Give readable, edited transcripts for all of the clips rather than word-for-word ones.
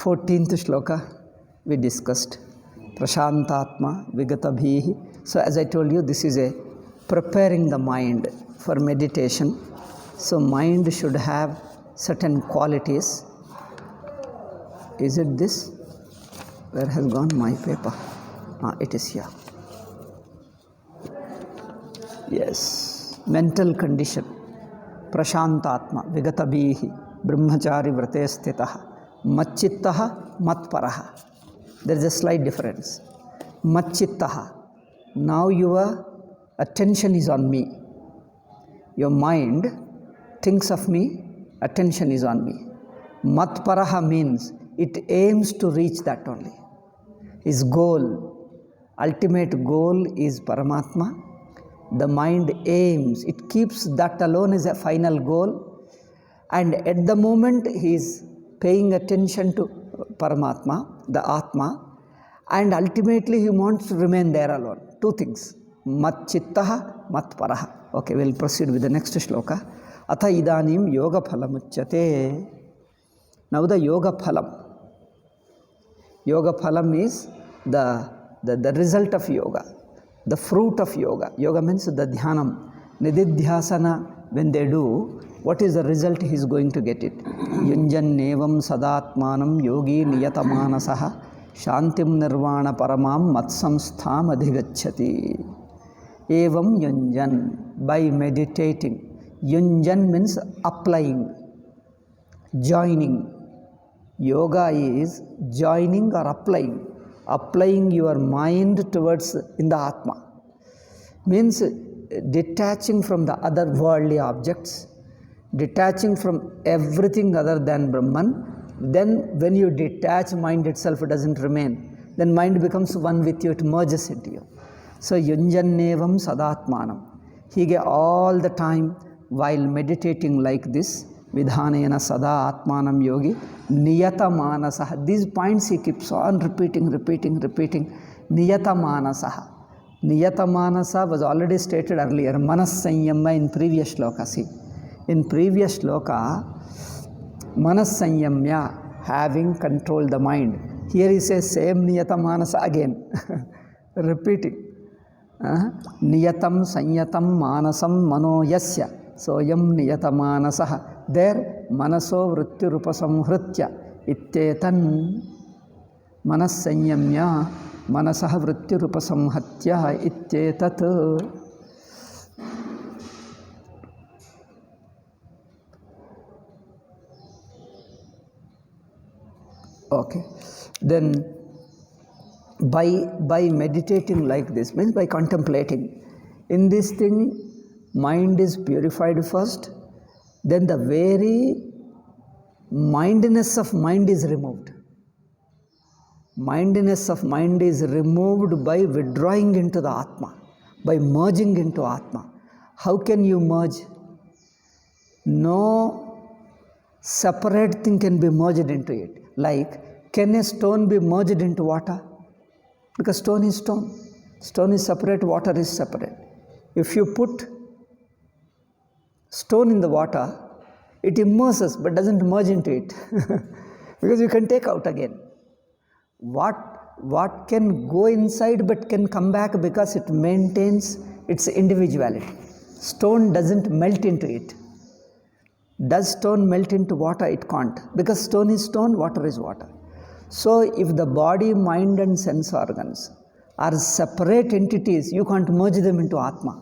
14th shloka we discussed. Prashantatma vigatabhihi. So as I told you, this is a preparing the mind for meditation. So mind should have certain qualities. Is it this? Where has gone my paper? It is here. Yes. Mental condition. Prashantatma vigatabhihi brahmachari vrate sthitaha macchittaha matparaha. There is a slight difference. Macchittaha. Now your attention is on me. Your mind thinks of me, attention is on me. Matparaha means it aims to reach that only. His goal, ultimate goal is Paramatma. The mind aims, it keeps that alone as a final goal, and at the moment he is paying attention to Paramatma, the Atma, and ultimately he wants to remain there alone. Two things, Matchittaha, Matparaha. Okay, we'll proceed with the next shloka. Atha idanim yoga phalamuchyate. Now the yoga phalam. Yoga phalam is the result of yoga, the fruit of yoga. Yoga means the dhyanam, nididhyasana. When they do, what is the result? He is going to get it. Yunjan nevam sadatmanam yogi niyatamanasaha shantim nirvana paramam matsamstham adhigacchati. Evam yunjan, by meditating. Yunjan means applying, joining. Yoga is joining or applying your mind towards in the Atma. Means detaching from the other worldly objects, detaching from everything other than Brahman. Then when you detach, mind itself doesn't remain. Then mind becomes one with you, it merges into you. So yunjannevam sadatmanam. Hige all the time while meditating like this, vidhanena sada atmanam yogi niyata manasaha. These points he keeps on repeating. Niyata manasaha. Niyata manasa was already stated earlier. Manas sanyama in previous shloka. See, in previous shloka, manas sanyamya, having controlled the mind. Here he says same niyata manasa again, repeating. Niyatam sanyatam manasam mano yasya soyam niyata manasaha. There manaso vrittirupasamhritya ittetan manas sanyamya manasaha vrittirupasamhatya ittetat. Okay, then by meditating like this, means by contemplating, in this thing mind is purified first, then the very mindness of mind is removed. Mindness of mind is removed by withdrawing into the Atma, by merging into Atma. How can you merge? No separate thing can be merged into it. Like, can a stone be merged into water? Because stone is stone. Stone is separate, water is separate. If you put stone in the water, it immerses but doesn't merge into it because you can take out again. What can go inside but can come back because it maintains its individuality. Stone doesn't melt into it. Does stone melt into water? It can't, because stone is stone, water is water. So if the body, mind and sense organs are separate entities, you can't merge them into Atma.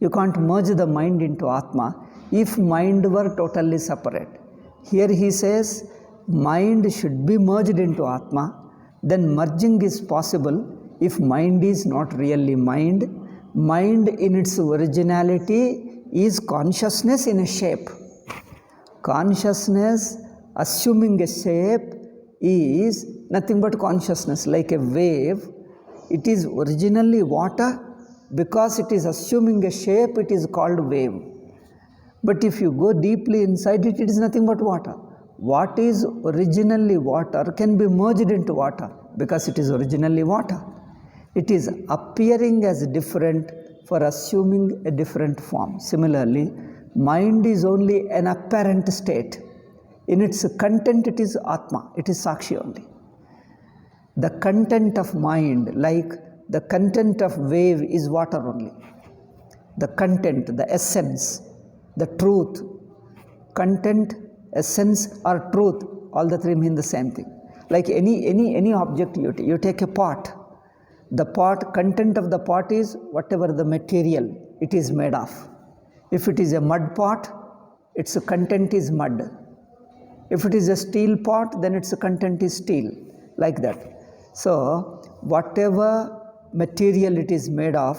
You can't merge the mind into Atma if mind were totally separate. Here he says mind should be merged into Atma. Then merging is possible if mind is not really mind. Mind in its originality is consciousness in a shape. Consciousness assuming a shape is nothing but consciousness, like a wave. It is originally water. Because it is assuming a shape, it is called wave. But if you go deeply inside it, it is nothing but water. What is originally water can be merged into water because it is originally water. It is appearing as different for assuming a different form. Similarly, mind is only an apparent state. In its content, it is Atma, it is Sakshi only. The content of mind, like the content of wave, is water only. The content, the essence, the truth, content, essence, or truth, all the three mean the same thing. Like any object, you take a pot. The pot, content of the pot is whatever the material it is made of. If it is a mud pot, its content is mud. If it is a steel pot, then its content is steel, like that. So, whatever material it is made of,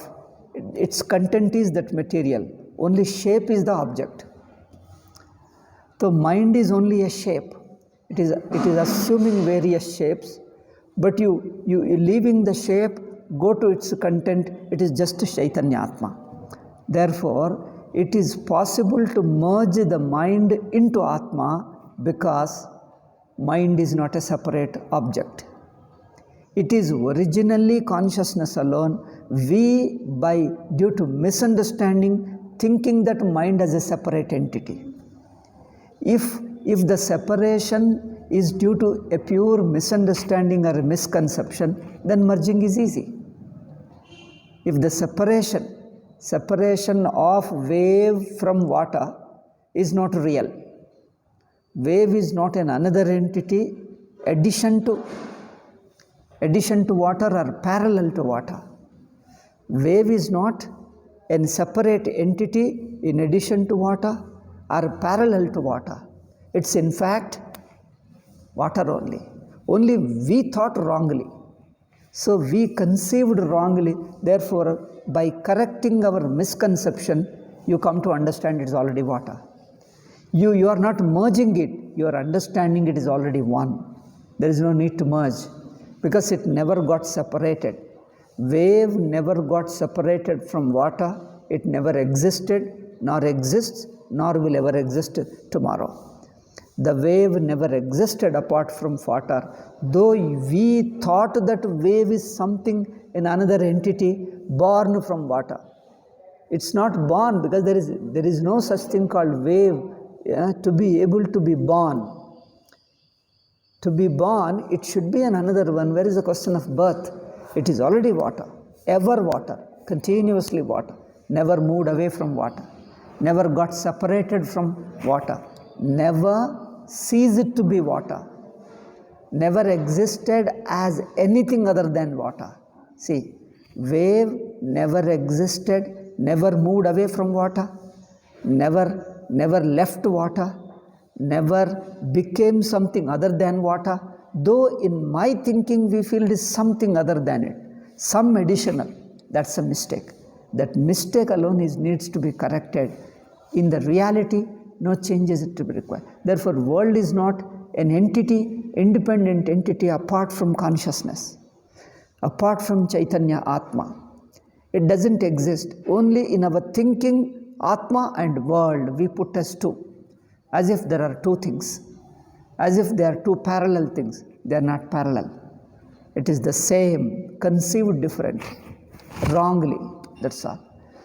its content is that material. Only shape is the object. So, mind is only a shape. It is assuming various shapes, but you leaving the shape, go to its content, it is just Chaitanya Atma. Therefore, it is possible to merge the mind into Atma because mind is not a separate object. It is originally consciousness alone. We, due to misunderstanding, thinking that mind as a separate entity. If the separation is due to a pure misunderstanding or a misconception, then merging is easy. If the separation of wave from water is not real, wave is not another entity, addition to water or parallel to water. Wave is not a separate entity in addition to water or parallel to water. It's in fact water only. Only we thought wrongly. So we conceived wrongly. Therefore, by correcting our misconception, you come to understand it's already water. You are not merging it, you are understanding it is already one. There is no need to merge because it never got separated. Wave never got separated from water. It never existed, nor exists, nor will ever exist tomorrow. The wave never existed apart from water, though we thought that wave is something in another entity born from water. It's not born because there is no such thing called wave to be able to be born. To be born, it should be another one. Where is the question of birth? It is already water, ever water, continuously water, never moved away from water, never got separated from water, never ceased to be water, never existed as anything other than water. See, wave never existed, never moved away from water, never left water, never became something other than water, though in my thinking we feel it is something other than it, some additional. That's a mistake. That mistake alone needs to be corrected. In the reality, no changes to be required. Therefore, world is not an entity, independent entity apart from consciousness, apart from Chaitanya Atma. It doesn't exist. Only in our thinking, Atma and world we put as two, as if there are two things, as if they are two parallel things. They are not parallel. It is the same, conceived different, wrongly, that's all.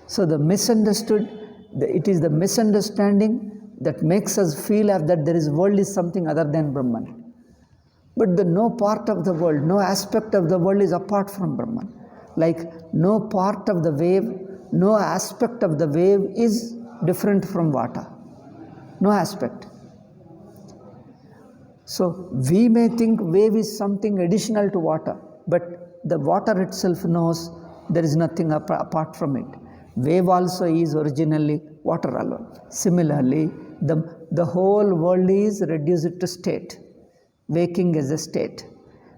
So it is the misunderstanding that makes us feel that there is world is something other than Brahman. But no part of the world, no aspect of the world is apart from Brahman. Like no part of the wave, no aspect of the wave is different from water. No aspect. So we may think wave is something additional to water, but the water itself knows there is nothing apart from it. Wave also is originally water alone. Similarly, the whole world is reduced to state, waking as a state.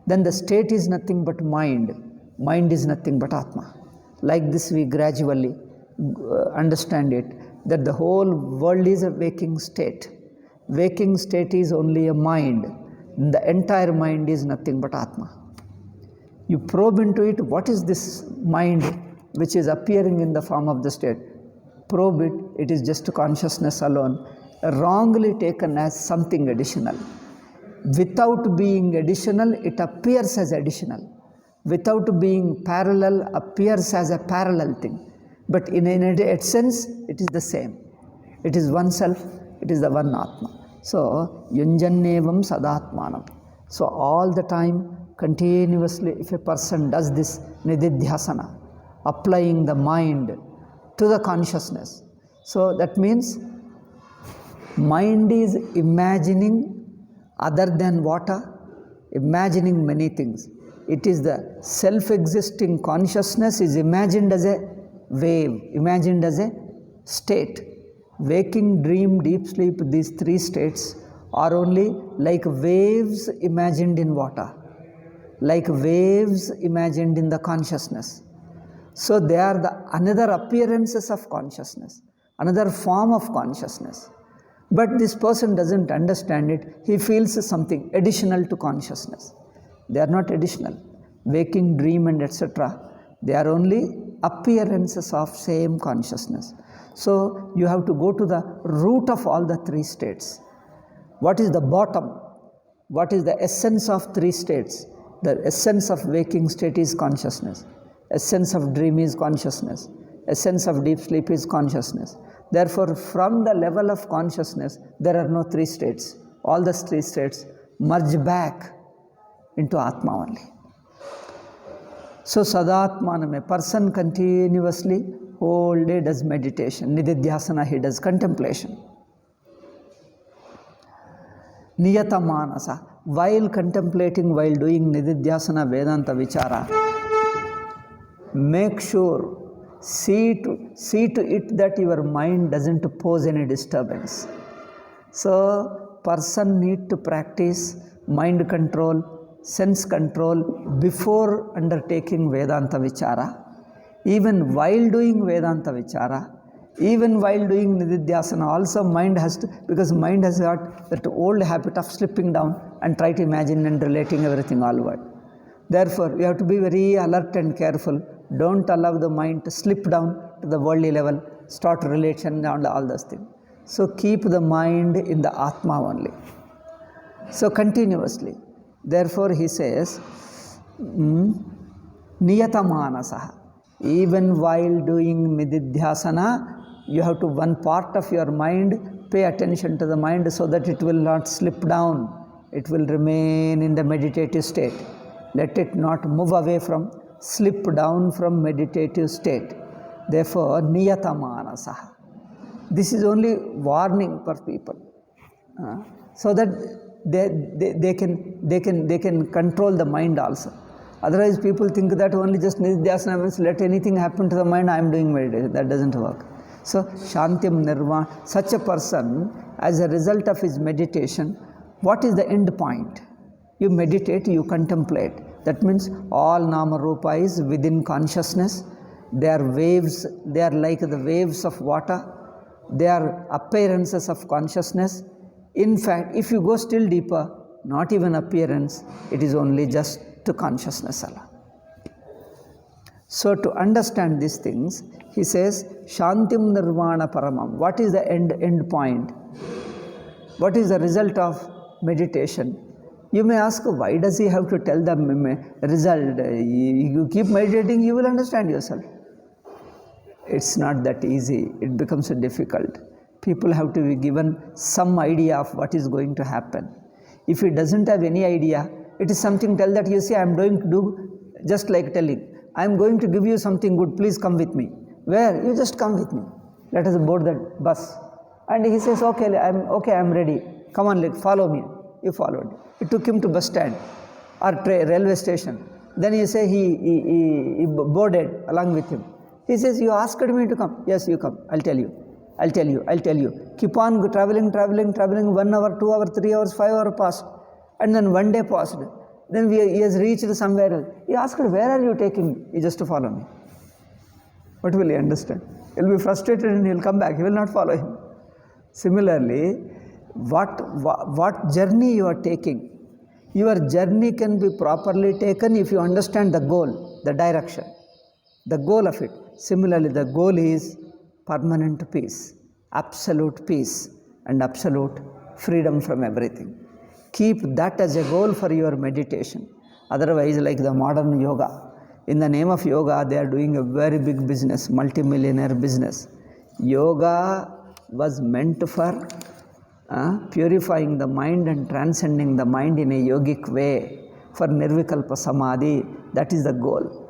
Then the state is nothing but mind. Mind is nothing but Atma. Like this we gradually understand it, that the whole world is a waking state. Waking state is only a mind. The entire mind is nothing but Atma. You probe into it, what is this mind which is appearing in the form of the state? Probe it, it is just consciousness alone, wrongly taken as something additional. Without being additional, it appears as additional. Without being parallel, appears as a parallel thing. But in essence, it is the same. It is one self, it is the one Atma. So, yunjannevam sadatmanam. So, all the time, continuously, if a person does this nididhyasana, applying the mind to the consciousness, so that means mind is imagining other than water, imagining many things. It is the self-existing consciousness is imagined as a wave, imagined as a state. Waking, dream, deep sleep, these three states are only like waves imagined in water, like waves imagined in the consciousness. So they are the another appearances of consciousness, another form of consciousness. But this person doesn't understand it. He feels something additional to consciousness. They are not additional. Waking, dream and etc. They are only appearances of same consciousness. So you have to go to the root of all the three states. What is the bottom? What is the essence of three states? The essence of waking state is consciousness. Essence of dream is consciousness. Essence of deep sleep is consciousness. Therefore, from the level of consciousness, there are no three states. All the three states merge back into Atma only. So, Sadatmanam, a person continuously whole day does meditation. Nididhyasana, he does contemplation. Niyata manasa, while contemplating, while doing Nididhyasana Vedanta Vichara, make sure, see to it that your mind doesn't pose any disturbance. So, person need to practice mind control, sense control before undertaking Vedanta Vichara. Even while doing Vedanta Vichara, even while doing Nididhyasana, also mind has to, because mind has got that old habit of slipping down and try to imagine and relating everything all world. Therefore, you have to be very alert and careful. Don't allow the mind to slip down to the worldly level, start relation and all those things. So keep the mind in the Atma only. So continuously. Therefore he says, Niyata manasaha. Even while doing Nididhyasana, you have to one part of your mind, pay attention to the mind so that it will not slip down. It will remain in the meditative state. Let it not move away from, slip down from meditative state. Therefore, niyata manasaha. This is only warning for people, so that they can control the mind also. Otherwise, people think that only just nididhyasana means let anything happen to the mind, I am doing meditation. That doesn't work. So, shantim nirvana, such a person, as a result of his meditation, what is the end point? You meditate, you contemplate. That means all nama rupa is within consciousness. They are waves, they are like the waves of water. They are appearances of consciousness. In fact, if you go still deeper, not even appearance, it is only just to consciousness Allah. So to understand these things, he says, Shantim Nirvana Paramam. What is the end point? What is the result of meditation? You may ask, why does he have to tell the result? You keep meditating, you will understand yourself. It's not that easy. It becomes difficult. People have to be given some idea of what is going to happen. If he doesn't have any idea, it is something tell that you see, I am going to do just like telling. I am going to give you something good, please come with me. Where? You just come with me. Let us board that bus. And he says, okay, I'm ready. Come on, follow me. You followed. It took him to bus stand or railway station. Then you say he boarded along with him. He says, you asked me to come. Yes, you come. I'll tell you. Keep on traveling, 1 hour, 2 hours, 3 hours, 5 hours passed. And then one day passed. Then he has reached somewhere else. He asked, where are you taking me? He just to follow me. What will he understand? He will be frustrated and he will come back. He will not follow him. Similarly, what journey you are taking? Your journey can be properly taken if you understand the goal, the direction, the goal of it. Similarly, the goal is permanent peace, and absolute freedom from everything. Keep that as a goal for your meditation. Otherwise, like the modern yoga, in the name of yoga, they are doing a very big business, multi-millionaire business. Yoga was meant for purifying the mind and transcending the mind in a yogic way for Nirvikalpa Samadhi. That is the goal.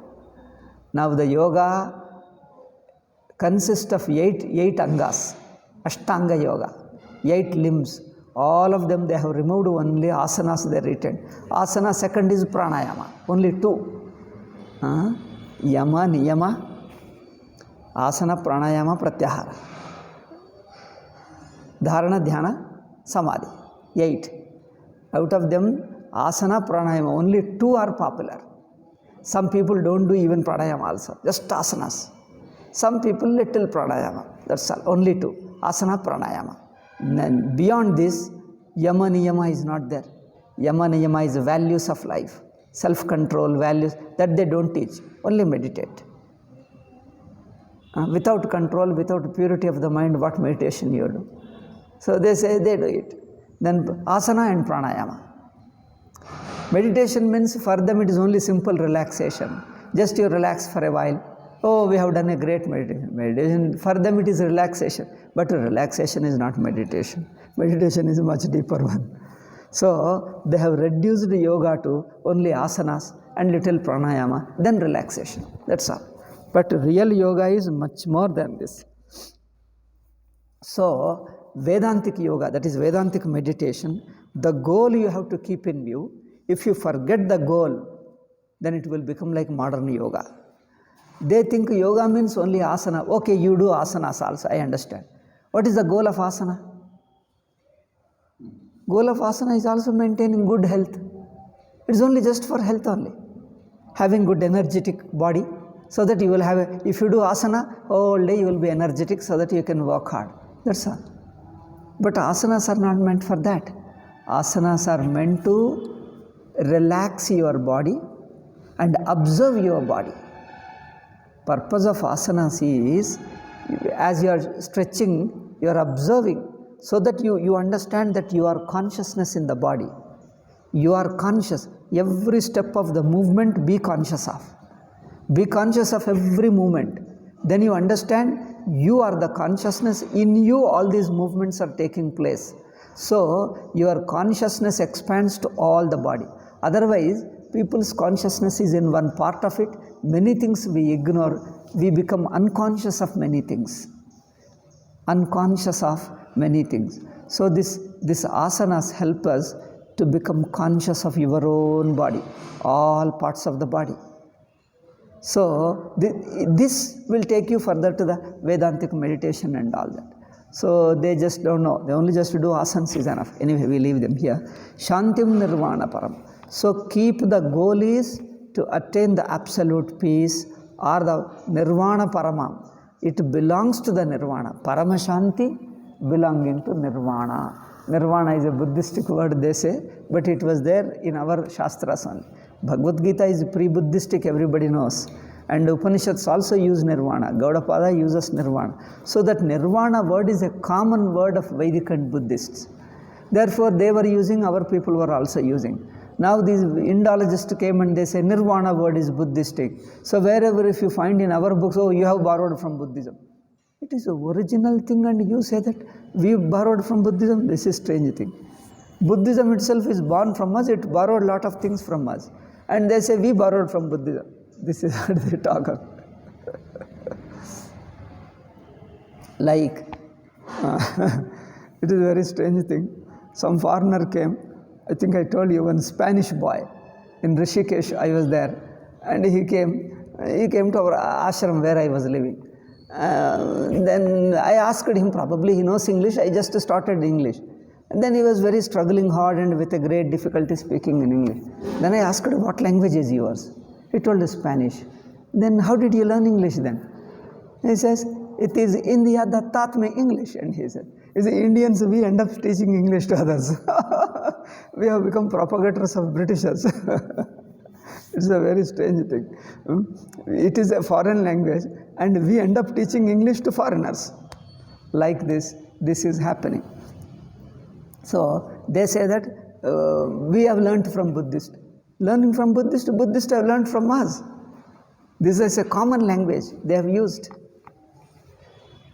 Now the yoga consists of eight angas, Ashtanga yoga, 8 limbs. All of them they have removed, only asanas they retained. Asana second is pranayama, only 2. Yama, niyama, asana, pranayama, pratyahara. Dharana, dhyana, samadhi, 8. Out of them, asana, pranayama, only 2 are popular. Some people don't do even pranayama also, just asanas. Some people little pranayama, that's all, only 2, asana, pranayama. Then beyond this, yama, niyama is not there. Yama, niyama is values of life, self-control, values, that they don't teach, only meditate. Without control, without purity of the mind, what meditation you do? So they say they do it. Then asana and pranayama. Meditation means for them it is only simple relaxation. Just you relax for a while. Oh, we have done a great meditation. Meditation, for them it is relaxation. But relaxation is not meditation. Meditation is a much deeper one. So they have reduced yoga to only asanas and little pranayama, then relaxation. That's all. But real yoga is much more than this. So Vedantic yoga, that is Vedantic meditation, the goal you have to keep in view. If you forget the goal, then it will become like modern yoga. They think yoga means only asana. Okay, you do asanas also, I understand. What is the goal of asana? Goal of asana is also maintaining good health. It is only just for health only. Having good energetic body, so that you will have if you do asana, all day you will be energetic so that you can work hard. That's all. But asanas are not meant for that. Asanas are meant to relax your body and observe your body. Purpose of asanas is, as you are stretching, you are observing, so that you understand that you are consciousness in the body. You are conscious. Every step of the movement, be conscious of. Be conscious of every movement. Then you understand you are the consciousness. In you all these movements are taking place. So your consciousness expands to all the body. Otherwise, people's consciousness is in one part of it. Many things we ignore. We become unconscious of many things. Unconscious of many things. So this asanas help us to become conscious of your own body, all parts of the body. So this will take you further to the Vedantic meditation and all that. So they just don't know. They only just do asanas is enough. Anyway, we leave them here. Shantim Nirvana Param. So keep the goal is to attain the absolute peace or the Nirvana Paramam. It belongs to the Nirvana. Paramashanti belonging to Nirvana. Nirvana is a Buddhistic word, they say, but it was there in our Shastras only. Bhagavad Gita is pre-Buddhistic, everybody knows. And Upanishads also use Nirvana. Gaudapada uses Nirvana. So that Nirvana word is a common word of Vedic and Buddhists. Therefore, they were using, our people were also using. Now these Indologists came and they say Nirvana word is Buddhistic. So wherever if you find in our books, oh, you have borrowed from Buddhism. It is an original thing and you say that we borrowed from Buddhism. This is a strange thing. Buddhism itself is born from us. It borrowed a lot of things from us. And they say we borrowed from Buddhism. This is what they talk of. Like, it is a very strange thing. Some foreigner came. I think I told you, one Spanish boy in Rishikesh, I was there. And he came to our ashram where I was living. Then I asked him, probably he knows English. I just started English. And then he was very struggling hard and with a great difficulty speaking in English. Then I asked him, what language is yours? He told us Spanish. Then how did you learn English then? He says, it is India that taught me English. And he said, Indians, we end up teaching English to others. We have become propagators of Britishers. It's a very strange thing. It is a foreign language and we end up teaching English to foreigners. Like this is happening. So they say that we have learned from Buddhist. Learning from Buddhist, Buddhists have learned from us. This is a common language they have used.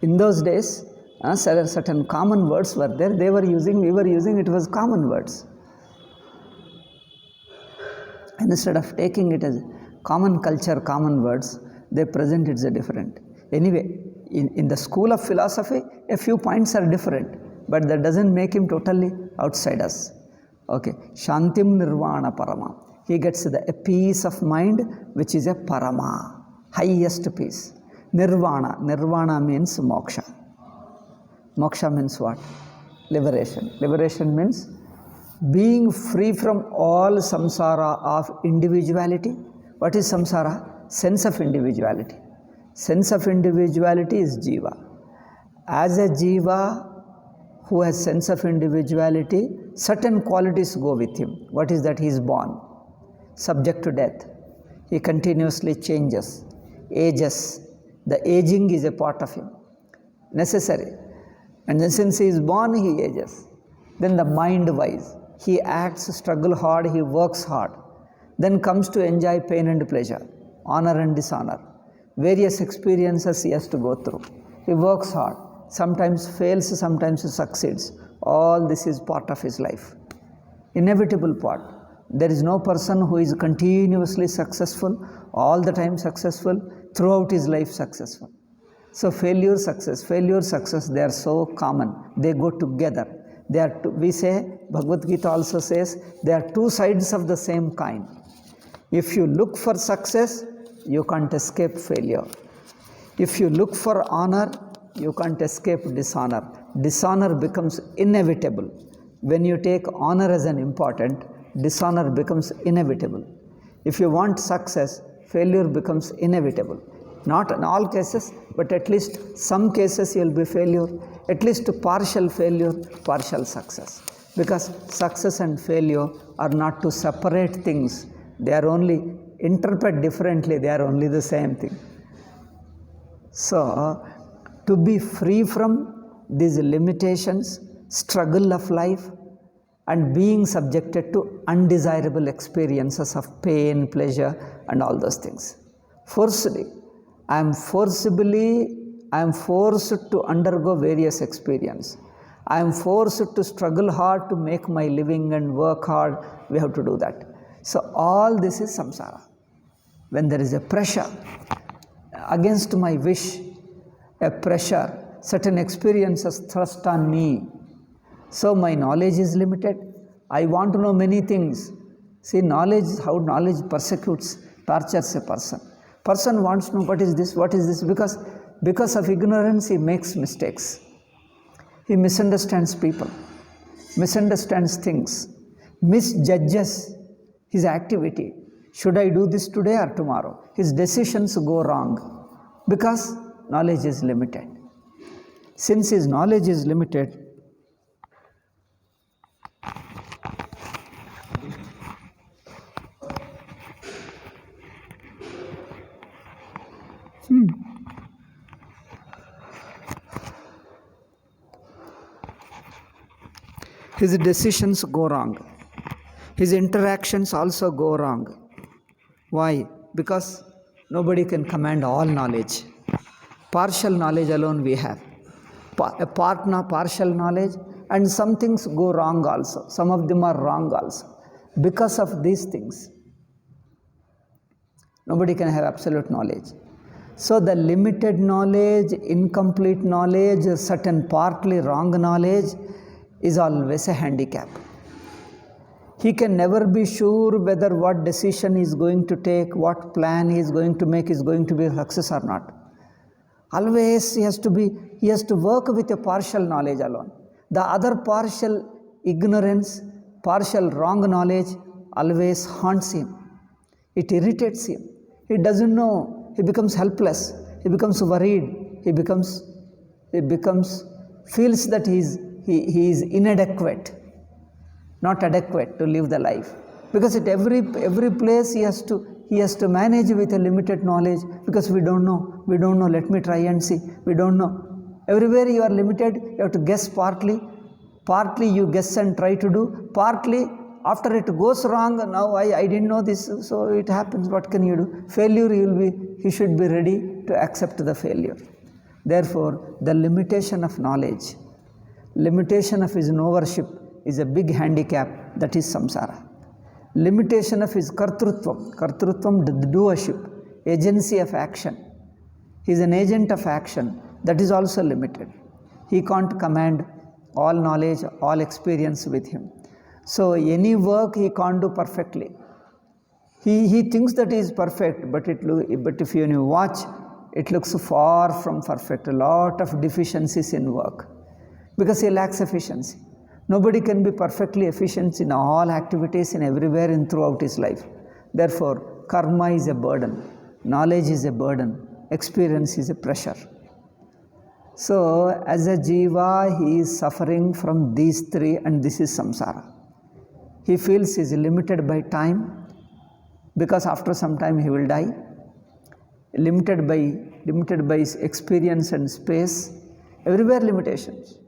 In those days, Certain common words were there. They were using, we were using, it was common words. And instead of taking it as common culture, common words, they present it as different. Anyway, in the school of philosophy, a few points are different, but that doesn't make him totally outside us. Okay, Shantim Nirvana Parama. He gets a peace of mind, which is a Parama, highest peace. Nirvana. Nirvana means moksha. Moksha means what? Liberation. Liberation means being free from all samsara of individuality. What is samsara? Sense of individuality. Sense of individuality is jiva. As a jiva who has sense of individuality, certain qualities go with him. What is that? He is born, subject to death. He continuously changes, ages. The aging is a part of him, necessary. And then since he is born, he ages. Then the mind-wise, he acts, struggle hard, he works hard. Then comes to enjoy pain and pleasure, honor and dishonor. Various experiences he has to go through. He works hard, sometimes fails, sometimes succeeds. All this is part of his life. Inevitable part. There is no person who is continuously successful, all the time successful, throughout his life successful. So failure, success, they are so common. They go together. They are we say, Bhagavad Gita also says, they are two sides of the same coin. If you look for success, you can't escape failure. If you look for honor, you can't escape dishonor. Dishonor becomes inevitable. When you take honor as an important, dishonor becomes inevitable. If you want success, failure becomes inevitable. Not in all cases, but at least some cases you will be failure, at least partial failure, partial success. Because success and failure are not two separate things. They are only interpreted differently, they are only the same thing. So, to be free from these limitations, struggle of life, and being subjected to undesirable experiences of pain, pleasure, and all those things. Forcibly, I am forced to undergo various experiences. I am forced to struggle hard to make my living and work hard. We have to do that. So all this is samsara. When there is a pressure against my wish, a pressure, certain experiences thrust on me. So my knowledge is limited. I want to know many things. See, knowledge, how knowledge persecutes, tortures a person. Person wants to know what is this, because of ignorance he makes mistakes. He misunderstands people, misunderstands things, misjudges his activity. Should I do this today or tomorrow? His decisions go wrong because knowledge is limited. Since his knowledge is limited, his decisions go wrong. His interactions also go wrong. Why? Because nobody can command all knowledge. Partial knowledge alone we have. Partial knowledge, and some things go wrong also. Some of them are wrong also. Because of these things, nobody can have absolute knowledge. So the limited knowledge, incomplete knowledge, certain partly wrong knowledge is always a handicap. He can never be sure whether what decision he is going to take, what plan he is going to make is going to be a success or not. Always he has to work with a partial knowledge alone. The other partial ignorance, partial wrong knowledge always haunts him. It irritates him. He doesn't know. He becomes helpless. He becomes worried. He feels that he is inadequate, not adequate to live the life. Because at every place he has to manage with a limited knowledge, because we don't know, let me try and see, we don't know. Everywhere you are limited, you have to guess partly you guess and try to do, partly after it goes wrong, now I didn't know this, so it happens, what can you do? Failure, he should be ready to accept the failure. Therefore, the limitation of knowledge, limitation of his knowership is a big handicap, that is samsara. Limitation of his kartrutvam, the doership, agency of action. He is an agent of action, that is also limited. He can't command all knowledge, all experience with him. So any work he can't do perfectly. He thinks that he is perfect, but if you watch, it looks far from perfect. A lot of deficiencies in work because he lacks efficiency. Nobody can be perfectly efficient in all activities and everywhere and throughout his life. Therefore, karma is a burden, knowledge is a burden, experience is a pressure. So, as a jiva, he is suffering from these three, and this is samsara. He feels he is limited by time, because after some time he will die, limited by his experience and space, everywhere limitations.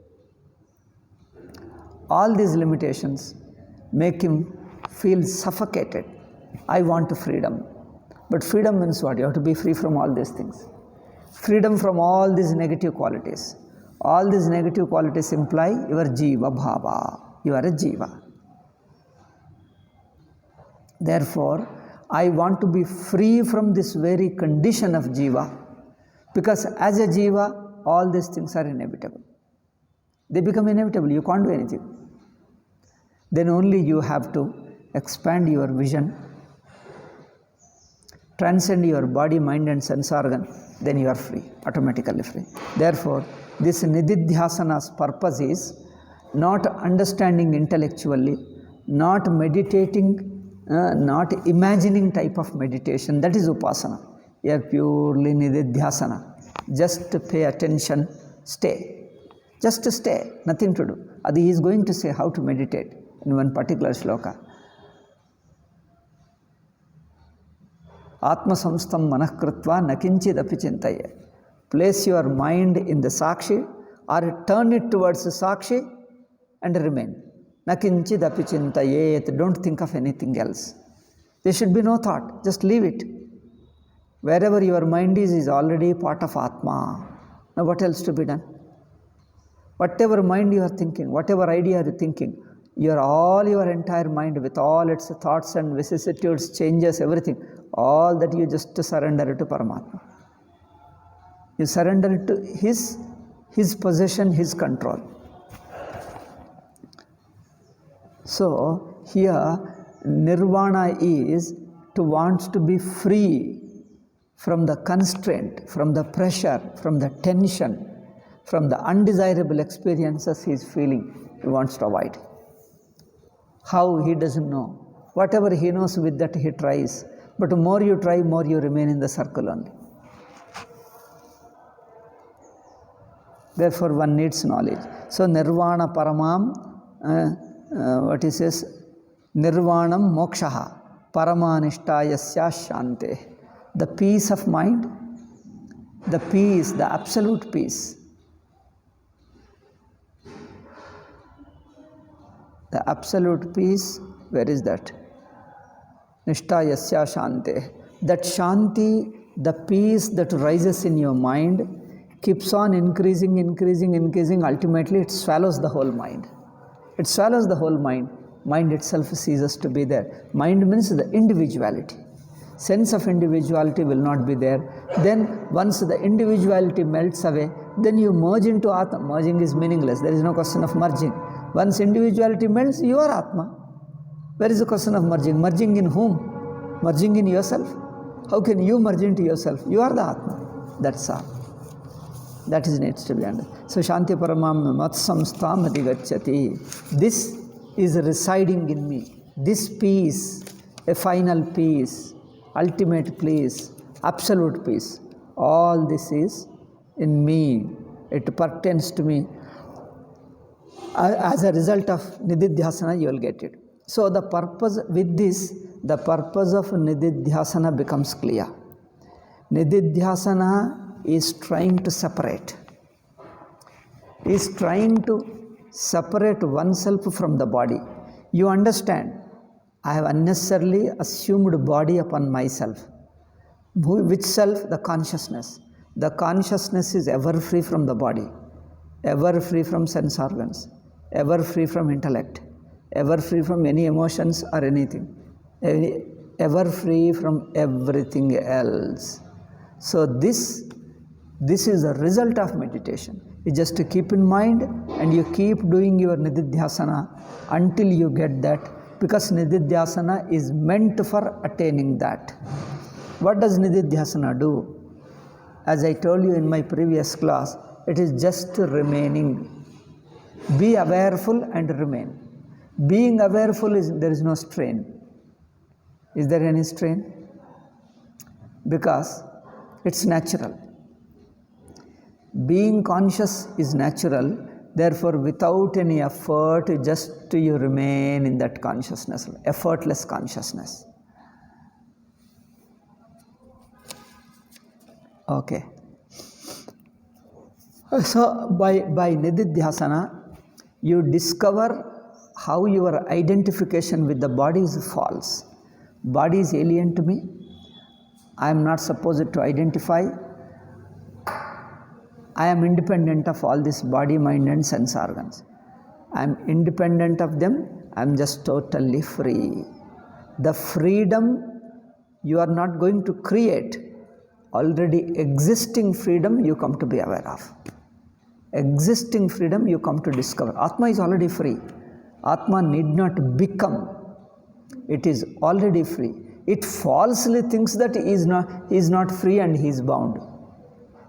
All these limitations make him feel suffocated. I want freedom. But freedom means what? You have to be free from all these things. Freedom from all these negative qualities. All these negative qualities imply you are jiva bhava. You are a jiva. Therefore, I want to be free from this very condition of jiva, because as a jiva, all these things are inevitable. They become inevitable. You can't do anything. Then only you have to expand your vision, transcend your body, mind and sense organ, then you are free, automatically free. Therefore, this nididhyasana's purpose is not understanding intellectually, not meditating, not imagining type of meditation. That is upasana. You are purely nididhyasana. Just pay attention, stay. Just stay, nothing to do. Adi he is going to say how to meditate in one particular shloka. Atma samstam manah krutva nakinchidapi chintaya. Place your mind in the sakshi or turn it towards the sakshi and remain. Nakinchidapi chintayet. Don't think of anything else. There should be no thought. Just leave it. Wherever your mind is already part of Atma. Now what else to be done? Whatever mind you are thinking, whatever idea you are thinking, your entire mind with all its thoughts and vicissitudes, changes, everything, all that you just surrender it to Paramatma. You surrender it to His possession, His control. So, here, nirvana is to want to be free from the constraint, from the pressure, from the tension, from the undesirable experiences he is feeling, he wants to avoid. How? He doesn't know. Whatever he knows, with that he tries. But the more you try, more you remain in the circle only. Therefore, one needs knowledge. So, nirvana paramam, what he says, nirvanam mokshaha, paramanishthayasya shante. The peace of mind, the peace, the absolute peace. The absolute peace, where is that? Nishtayasya shante. That shanti, the peace that rises in your mind, keeps on increasing. Ultimately, it swallows the whole mind. It swallows the whole mind. Mind itself ceases to be there. Mind means the individuality. Sense of individuality will not be there. Then, once the individuality melts away, then you merge into Atma. Merging is meaningless. There is no question of merging. Once individuality melts, you are Atma. Where is the question of merging? Merging in whom? Merging in yourself? How can you merge into yourself? You are the Atma. That's all. That is needs to be understood. So, Shanti Paramam Mat Samstam Adigachyati. This is residing in me. This peace, a final peace, ultimate peace, absolute peace. All this is in me. It pertains to me. As a result of nididhyasana, you will get it. So the purpose with this, the purpose of nididhyasana becomes clear. Nididhyasana is trying to separate. Is trying to separate oneself from the body. You understand, I have unnecessarily assumed body upon myself. Which self? The consciousness. The consciousness is ever free from the body, ever free from sense organs, ever free from intellect, ever free from any emotions or anything, ever free from everything else. So this is the result of meditation. You just keep in mind and you keep doing your nididhyasana until you get that, because nididhyasana is meant for attaining that. What does nididhyasana do? As I told you in my previous class, it is just remaining. Be awareful and remain. Being awareful is, there is no strain. Is there any strain? Because it's natural. Being conscious is natural, therefore without any effort, just you remain in that consciousness, effortless consciousness. Okay. So by nididhyasana, you discover how your identification with the body is false. Body is alien to me. I am not supposed to identify. I am independent of all this body, mind and sense organs. I am independent of them. I am just totally free. The freedom you are not going to create. Already existing freedom you come to be aware of. Existing freedom you come to discover. Atma is already free. Atma need not become. It is already free. It falsely thinks that he is not free and he is bound.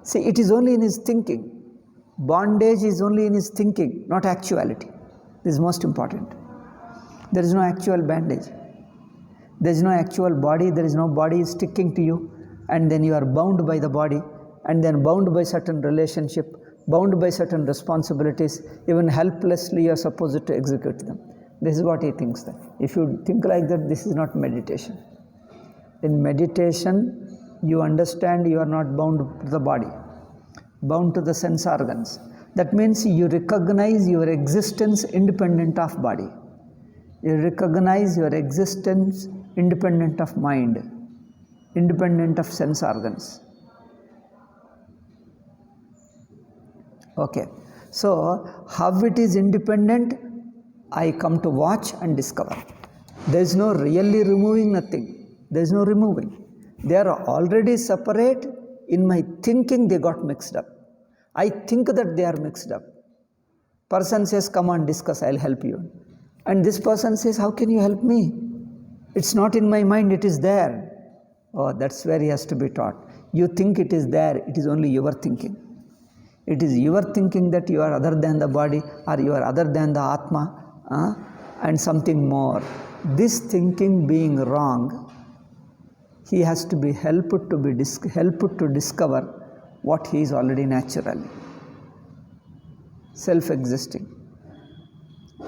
See, it is only in his thinking. Bondage is only in his thinking, not actuality. This is most important. There is no actual bandage. There is no actual body. There is no body sticking to you. And then you are bound by the body, and then bound by certain relationship, bound by certain responsibilities. Even helplessly you are supposed to execute them. This is what he thinks. That if you think like that, this is not meditation. In meditation, you understand you are not bound to the body, bound to the sense organs. That means you recognize your existence independent of body. You recognize your existence independent of mind, independent of sense organs. Okay. So, how it is independent, I come to watch and discover. There is no really removing nothing. There is no removing. They are already separate. In my thinking, they got mixed up. I think that they are mixed up. Person says, come on, discuss, I'll help you. And this person says, how can you help me? It's not in my mind, it is there. Oh, that's where he has to be taught. You think it is there, it is only your thinking. It is your thinking that you are other than the body, or you are other than the Atma, and something more. This thinking being wrong, he has to be helped to discover what he is already naturally, self-existing.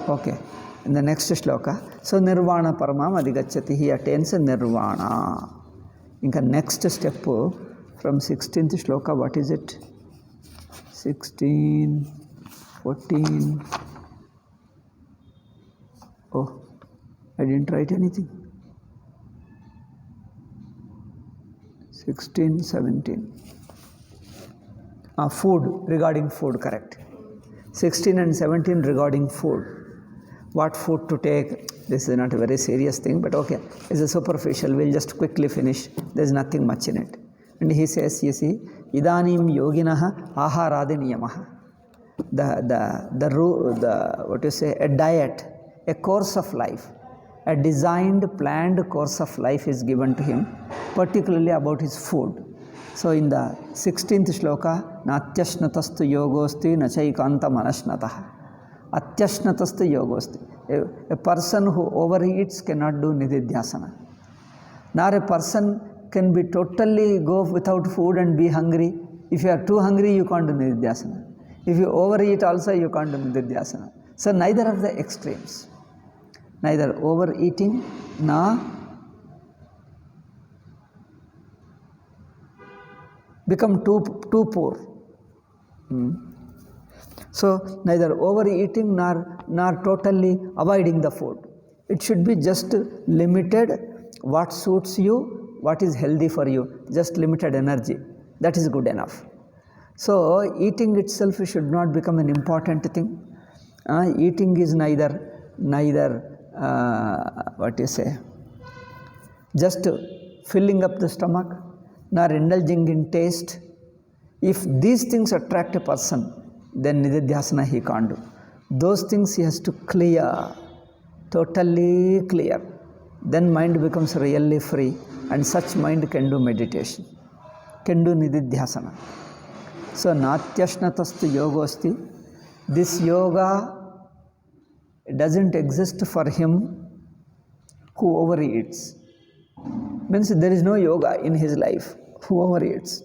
Okay, in the next shloka, so nirvana paramam adhigacchati, he attains nirvana. In the next step from 16th shloka, what is it? 16, 14. Oh, I didn't write anything. 16, 17. Food, regarding food, correct. 16 and 17 regarding food. What food to take? This is not a very serious thing, but okay, it's a superficial. We'll just quickly finish. There's nothing much in it. And he says, you see, idanim yoginaha aharadi niyamaha. A diet, a course of life, a designed, planned course of life is given to him, particularly about his food. So in the 16th shloka, natyashnatastu yogosti nachaikanta manashnataha. Atyashnatastu yogosti. A person who overeats cannot do nididhyasana. Nor a person can be totally go without food and be hungry. If you are too hungry, you can't do nididhyasana. If you overeat also, you can't do nididhyasana. So neither of the extremes. Neither overeating nor become too poor. So neither overeating nor totally avoiding the food. It should be just limited, what suits you, what is healthy for you, just limited energy. That is good enough. So eating itself should not become an important thing. Eating is neither what you say, just filling up the stomach, nor indulging in taste. If these things attract a person, then nididhyasana he can't do. Those things he has to clear, totally clear. Then mind becomes really free, and such mind can do meditation, can do nididhyasana. So natyashnatastu yogosti. This yoga doesn't exist for him who overeats. Means there is no yoga in his life who overeats.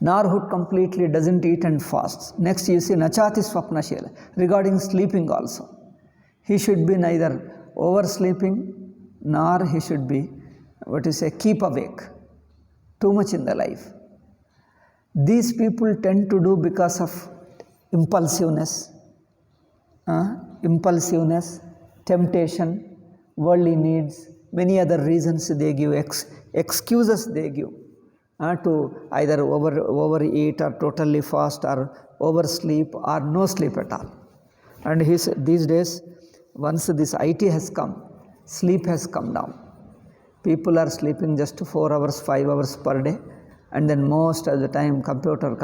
Nor who completely doesn't eat and fasts. Next you see nachati swapna shila. Regarding sleeping also. He should be neither oversleeping nor he should be, keep awake. Too much in the life. These people tend to do because of impulsiveness, temptation, worldly needs, many other reasons they give, excuses they give to either overeat or totally fast or oversleep or no sleep at all. And these days, once this IT has come, sleep has come down. People are sleeping just 4 hours, 5 hours per day. And then most of the time computer,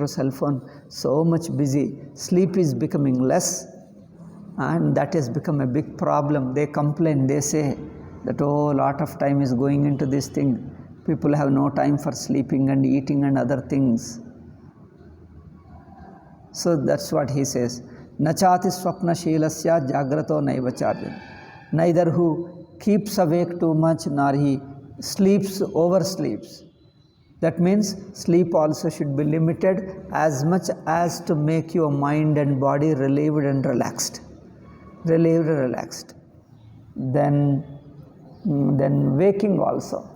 cell phone, so much busy. Sleep is becoming less, and that has become a big problem. They complain, they say that a lot of time is going into this thing. People have no time for sleeping and eating and other things. So that's what he says. Nachati swapna shilasya jagrato naivacharyan. Neither who keeps awake too much nor he oversleeps. That means sleep also should be limited as much as to make your mind and body relieved and relaxed. Then waking also.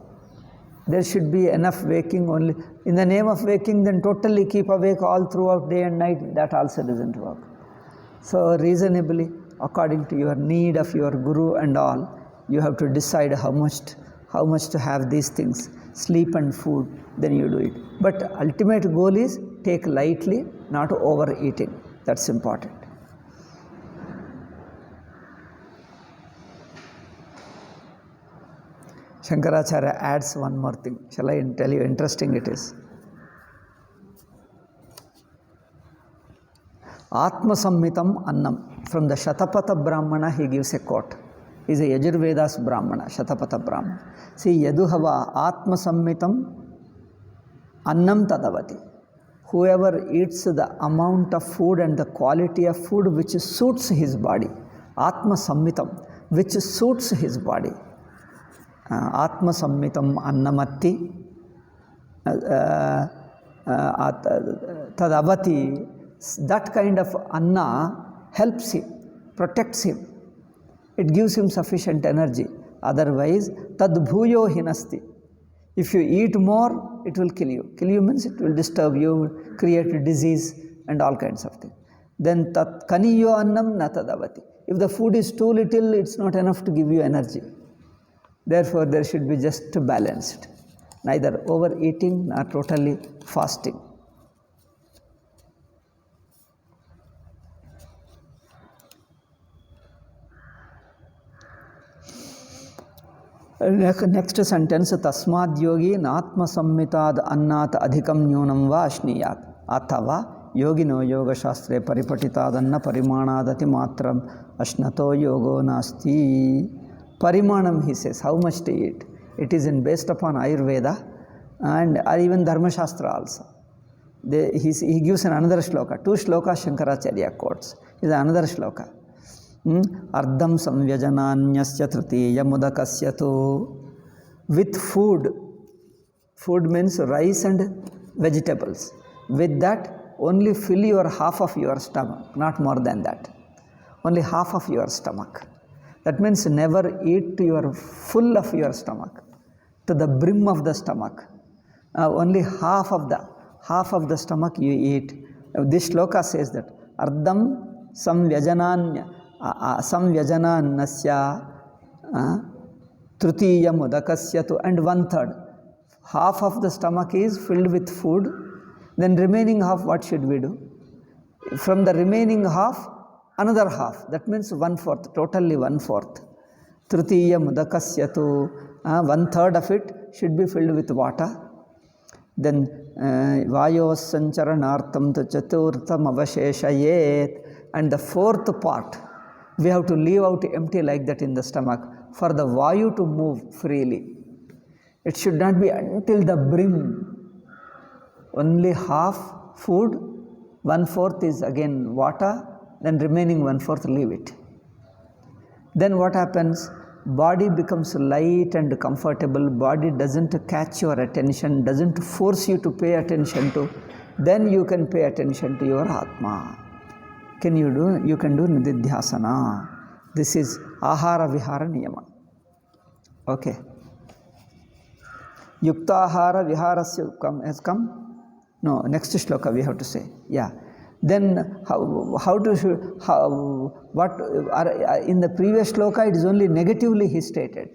There should be enough waking only. In the name of waking, then totally keep awake all throughout day and night, that also doesn't work. So reasonably, according to your need of your guru and all, you have to decide how much to have these things, sleep and food, then you do it. But ultimate goal is take lightly, not overeating. That's important. Shankaracharya adds one more thing. Shall I tell you? Interesting it is. Atma Sammitam Annam. From the Shatapatha Brahmana, he gives a quote. He is a Yajurveda's Brahmana, Shatapatha Brahmana. See, Yaduhava Atma Sammitam Annam Tadavati. Whoever eats the amount of food and the quality of food which suits his body. Atma Sammitam, which suits his body. Atma Sammitam Annamatti Tadavati. That kind of anna helps him, protects him. It gives him sufficient energy. Otherwise, tadbhuyo hinasti. If you eat more, it will kill you. Kill you means it will disturb you, create disease and all kinds of things. Then tat kaniyo annam na tadavati. If the food is too little, it's not enough to give you energy. Therefore, there should be just balanced. Neither overeating nor totally fasting. Next sentence, Tasmad yogi natma sammitad annat adhikam nyunam va ashniyat. Athava yogino yoga shastre paripatitad anna parimanadati matram ashnato yogo nasti. Parimanam, he says, how much to eat. It is based upon Ayurveda and even Dharma Shastra also. He gives another shloka. 2 shlokas Shankaracharya quotes. Is another shloka. Ardham samvyajananyasya tritiya mudakasya tu. With food means rice and vegetables. With that, only fill your half of your stomach, not more than that. Only half of your stomach. That means never eat to your full of your stomach, to the brim of the stomach. Only half of the stomach you eat. This shloka says that Ardham samvyajanannasya tritiya mudakasya tu, and 1/3. half of the stomach is filled with food, then remaining half what should we do? From the remaining half, another half, that means 1/4, totally 1/4. Tritiya mudakasya tu, 1/3 of it should be filled with water. Then vayos sancharanartam tu chaturtham avasheshayet, and the fourth part we have to leave out empty like that in the stomach for the vayu to move freely. It should not be until the brim. Only half food, 1/4 is again water, then remaining 1/4 leave it. Then what happens? Body becomes light and comfortable. Body doesn't catch your attention, doesn't force you to pay attention to. Then you can pay attention to your Atma. You can do Nididhyasana. This is Ahara Vihara Niyama. Okay. Yuktahara Viharasya has come? No, next shloka we have to say. Yeah. Then in the previous shloka it is only negatively he stated.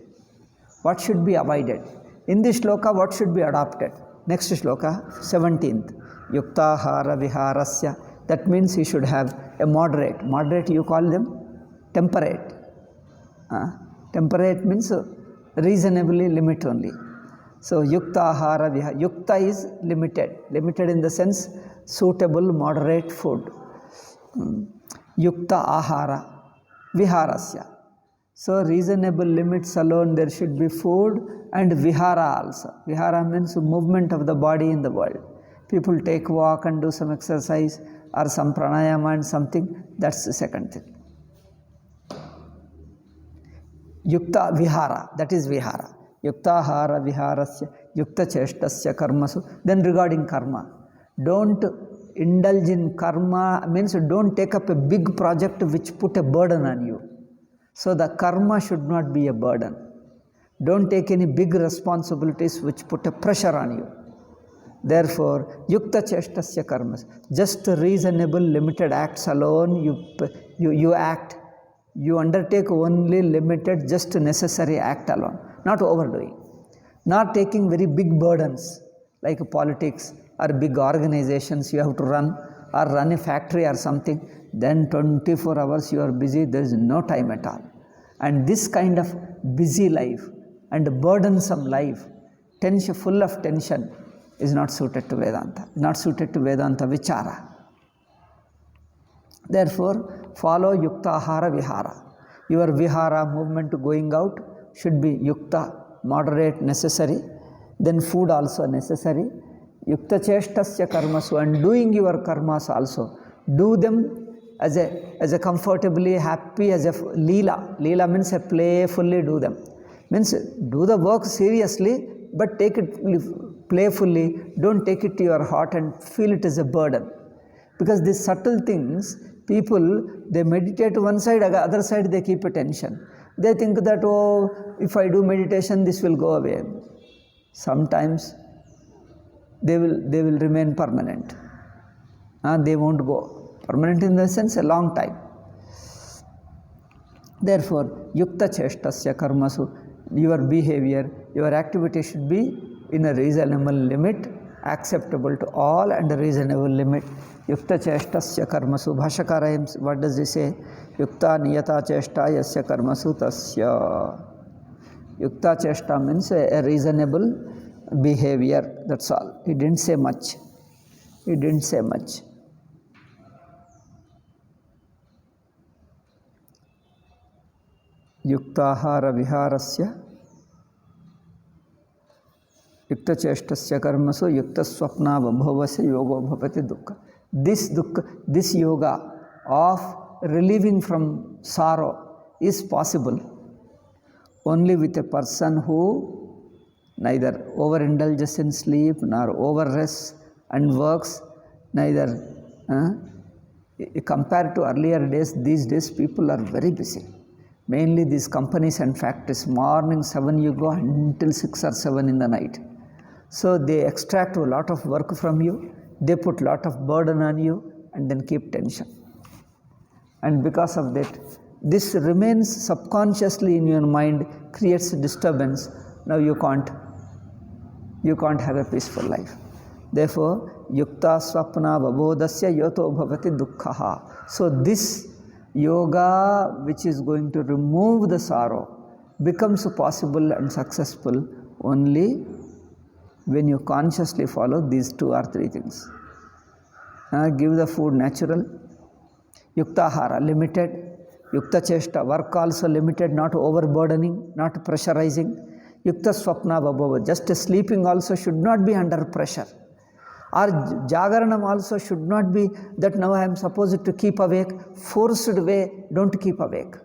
What should be avoided? In this shloka, what should be adopted? Next shloka, 17th. Yuktahara Viharasya. That means he should have a moderate. Moderate you call them? Temperate. Temperate means reasonably limit only. So Yuktahara Vihara. Yukta is limited. Limited in the sense suitable, moderate food. Yukta Ahara Viharasya. So reasonable limits alone there should be food and Vihara also. Vihara means movement of the body in the world. People take walk and do some exercise or some pranayama and something, that's the second thing. Yukta Vihara, that is Vihara. Yukta Hara Viharasya, Yukta Cheshtasya Karmasu. Then regarding karma, don't indulge in karma, means don't take up a big project which put a burden on you. So the karma should not be a burden. Don't take any big responsibilities which put a pressure on you. Therefore, Yukta Cheshtasya Karmas, just reasonable limited acts alone you act. You undertake only limited, just necessary act alone, not overdoing. Not taking very big burdens like politics or big organizations you have to run, or run a factory or something, then 24 hours you are busy, there is no time at all. And this kind of busy life and burdensome life, tension, full of tension, is not suited to Vedanta, not suited to Vedanta Vichara. Therefore, follow Yukta Ahara Vihara. Your Vihara, movement going out, should be Yukta, moderate, necessary. Then food also necessary. Yukta Cheshtasya Karmasu, and doing your karmas also. Do them as a comfortably happy, as a Leela. Leela means a playfully do them. Means do the work seriously, but take it playfully. Don't take it to your heart and feel it as a burden. Because these subtle things, people, they meditate one side, other side they keep attention. They think that, oh, if I do meditation, this will go away. Sometimes they will remain permanent. They won't go. Permanent in the sense, a long time. Therefore, Yukta Cheshtasya Karmasu, your behavior, your activity should be in a reasonable limit, acceptable to all, and a reasonable limit. Yukta Cheshtasya Karmasu. Bhashakara, what does he say? Yukta Niyata Cheshta Yasya Karmasu Tasya. Yukta Cheshta means a reasonable behavior. That's all. He didn't say much. He didn't say much. Yuktahara Viharasya Yukta Cheshtasya Karmasu Yukta Swapna Vabhavasya Yoga Bhavati Dukkha. This yoga of relieving from sorrow is possible only with a person who neither overindulges in sleep nor overrests and works, neither compared to earlier days. These days people are very busy. Mainly these companies and factories, morning 7 you go until 6 or 7 in the night. So they extract a lot of work from you, they put a lot of burden on you and then keep tension. And because of that, this remains subconsciously in your mind, creates a disturbance. Now you can't you can't have a peaceful life. Therefore, yukta swapna vabodhasya yoto bhavati dukkhaha. So this yoga, which is going to remove the sorrow, becomes possible and successful only when you consciously follow these 2 or 3 things. Give the food natural, yuktahara limited, yukta cheshta work also limited, not overburdening, not pressurizing. Yukta swapna vabhava, just sleeping also should not be under pressure. Or jagaranam also should not be that now I am supposed to keep awake, forced way, don't keep awake.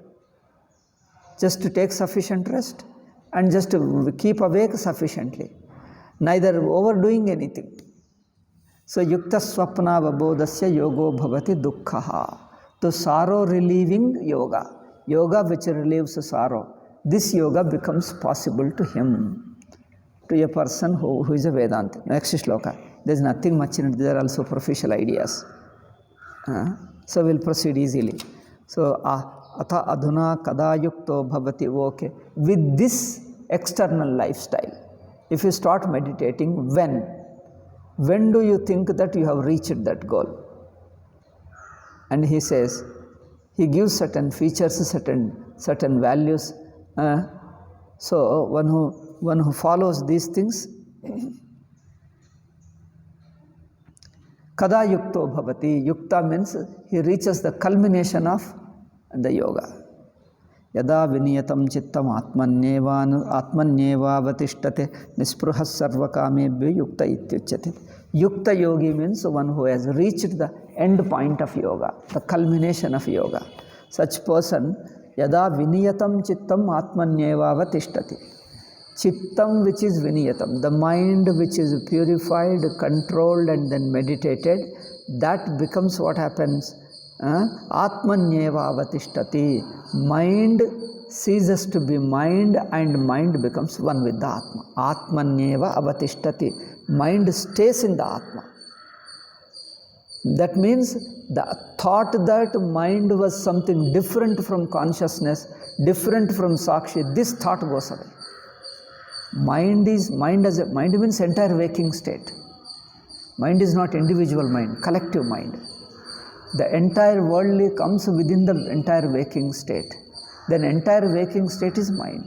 Just to take sufficient rest and just to keep awake sufficiently. Neither overdoing anything. So yukta swapna vabodhasya yogo bhavati dukkhaha. The sorrow relieving yoga. Yoga which relieves sorrow. This yoga becomes possible to him. To a person who is a Vedanta. Next shloka. There is nothing much in it. There are all superficial ideas. So we'll proceed easily. So atha adhuna kada yukto bhavati. Okay. With this external lifestyle, if you start meditating, when do you think that you have reached that goal? And he says, he gives certain features, certain values. So one who follows these things, kada yukto bhavati. Yukta means he reaches the culmination of the yoga. Yada viniyatam chittam atmanyeva vatishtate nispruhas sarvakamebhyo yukta ityuchyate. Yukta yogi means one who has reached the end point of yoga, the culmination of yoga. Such person, yada viniyatam chittam atmanyeva vatishtate. Chittam which is viniyatam, the mind which is purified, controlled and then meditated, that becomes what happens? Atmanyeva avatishthati. Mind ceases to be mind and mind becomes one with the Atma. Atmanyeva avatishthati. Mind stays in the Atma. That means the thought that mind was something different from consciousness, different from Sakshi, this thought goes away. Mind means entire waking state. Mind is not individual mind, collective mind. The entire world comes within the entire waking state. Then entire waking state is mind.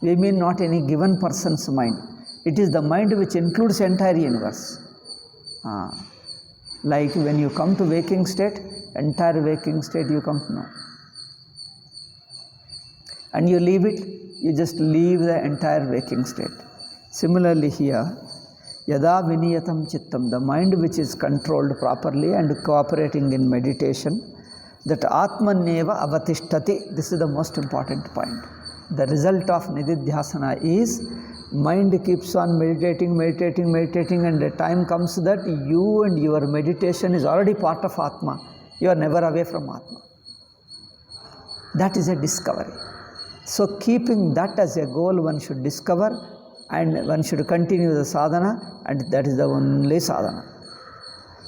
We mean not any given person's mind. It is the mind which includes entire universe. Like when you come to waking state, entire waking state you come to know. And you leave it, you just leave the entire waking state. Similarly here, yada viniyatam chittam, the mind which is controlled properly and cooperating in meditation, that atmanyeva avatishthati, this is the most important point. The result of nididhyasana is mind keeps on meditating and the time comes that you and your meditation is already part of Atma. You are never away from Atma. That is a discovery. So keeping that as a goal, one should discover and one should continue the sadhana, and that is the only sadhana.